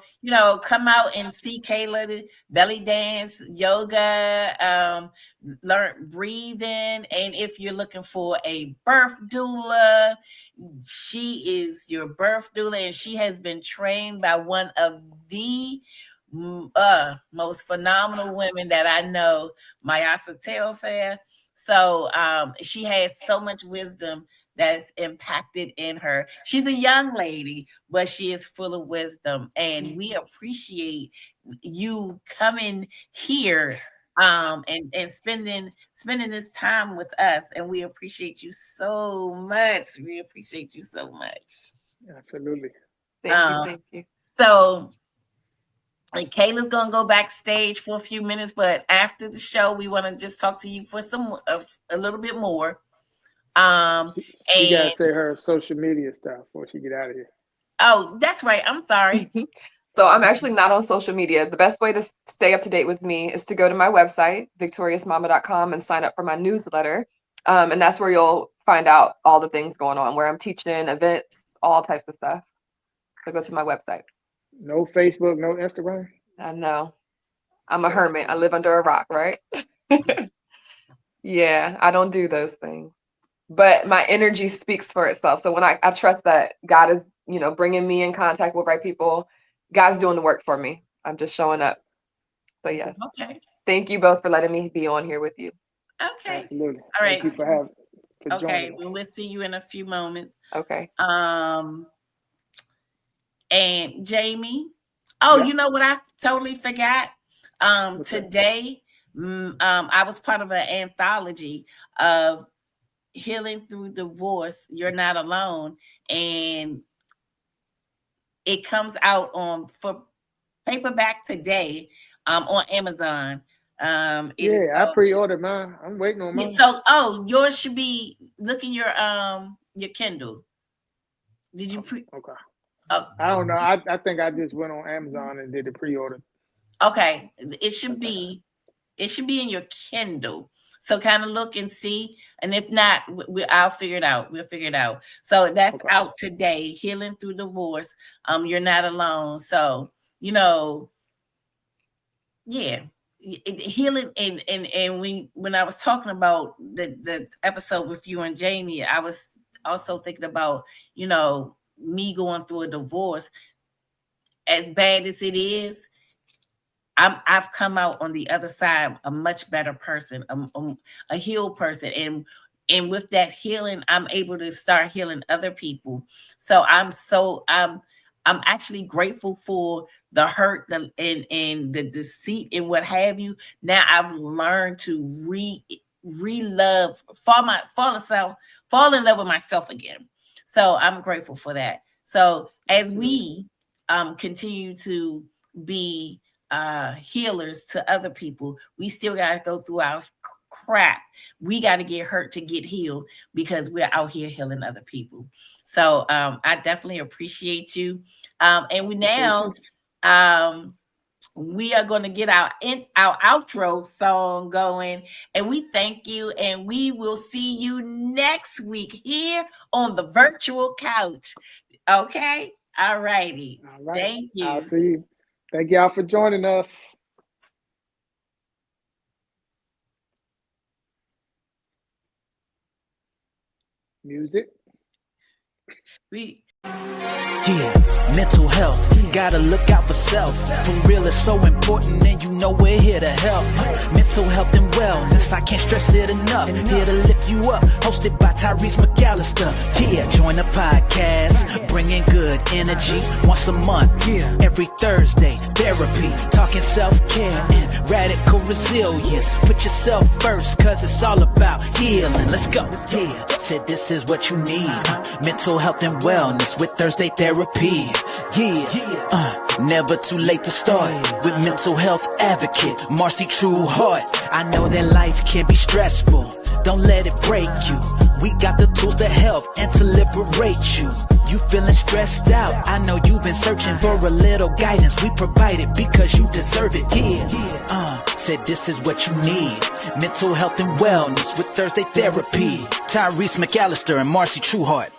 S2: come out and see Kayla belly dance, yoga, learn breathing. And if you're looking for a birth doula, she is your birth doula, and she has been trained by one of the most phenomenal women that I know, Mayasa Telfair. So she has so much wisdom that's impacted in her. She's a young lady, but she is full of wisdom, and we appreciate you coming here and spending this time with us, and we appreciate you so much.
S3: Absolutely.
S4: Thank you.
S2: So Kayla's gonna go backstage for a few minutes, but after the show, we want to just talk to you for a little bit more.
S3: She gotta say her social media stuff before she get out of here.
S2: Oh, that's right. I'm sorry.
S4: So I'm actually not on social media. The best way to stay up to date with me is to go to my website, victoriousmama.com, and sign up for my newsletter. And that's where you'll find out all the things going on, where I'm teaching, events, all types of stuff. So go to my website.
S3: No Facebook, no Instagram?
S4: I know. I'm a hermit. I live under a rock, right? Yeah, I don't do those things. But my energy speaks for itself. So when I trust that God is, bringing me in contact with right people, God's doing the work for me. I'm just showing up. So yeah.
S2: Okay.
S4: Thank you both for letting me be on here with you.
S2: Okay.
S3: Absolutely.
S2: All right.
S3: Thank you for
S2: Okay.
S3: joining us.
S2: We'll see you in a few moments.
S4: Okay.
S2: And Jamie. Oh,
S3: Yeah.
S2: you know what? I totally forgot. Today, I was part of an anthology of Healing Through Divorce. You're Not Alone, and it comes out for paperback today on Amazon.
S3: I pre-ordered mine. I'm waiting on mine.
S2: So, yours should be, look in your Kindle. Did you
S3: Okay.
S2: Oh,
S3: I don't know. I think I just went on Amazon and did the pre-order.
S2: Okay, it should be in your Kindle. So kind of look and see, and if not, I'll figure it out. We'll figure it out. So that's out today. Healing Through Divorce. You're Not Alone. So healing and when I was talking about the episode with you and Jamie, I was also thinking about me going through a divorce. As bad as it is, I've come out on the other side a much better person, a healed person, and with that healing, I'm able to start healing other people. So I'm actually grateful for the hurt, and the deceit and what have you. Now I've learned to re-love, fall in love with myself again. So I'm grateful for that. So as we continue to be healers to other people, we still got to go through our crap. We got to get hurt to get healed, because we're out here healing other people. So I definitely appreciate you. And we are going to get our outro song going, and we thank you, and we will see you next week here on the virtual couch. Okay. All righty.
S3: All right.
S2: Thank you.
S3: I'll see you. Thank y'all for joining us. Music.
S1: Mental health, gotta look out for self. For real, it's so important, and we're here to help. Mental health and wellness, I can't stress it enough. Here to lift you up, hosted by Tyreese, McAllister. Join the podcast, bringing good energy once a month. Every Thursday, therapy, talking self-care and radical resilience. Put yourself first, cause it's all about healing. Let's go. Said this is what you need. Mental health and wellness with Thursday therapy. Never too late to start with mental health advocate Marcy, Trueheart. I know that life can be stressful, don't let it break you. We got the tools to help and to liberate you. You feeling stressed out, I know you've been searching for a little guidance. We provide it because you deserve it. Said this is what you need. Mental health and wellness with Thursday therapy. Tyreese, McAllister, and Marcy, Trueheart.